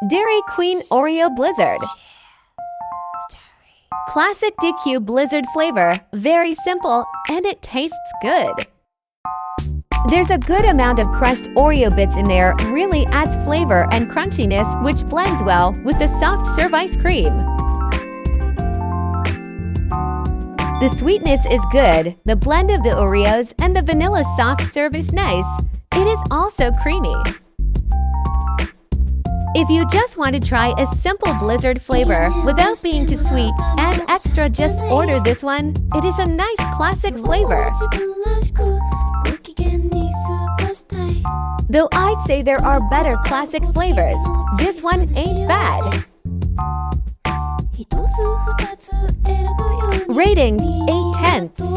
Dairy Queen Oreo Blizzard. Classic DQ Blizzard flavor, very simple, and it tastes good. There's a good amount of crushed Oreo bits in there, really adds flavor and crunchiness, which blends well with the soft serve ice cream. The sweetness is good, the blend of the Oreos and the vanilla soft serve is nice. It is also creamy. If you just want to try a simple Blizzard flavor without being too sweet and extra, just order this one. It is a nice classic flavor. Though I'd say there are better classic flavors, this one ain't bad. Rating 8/10.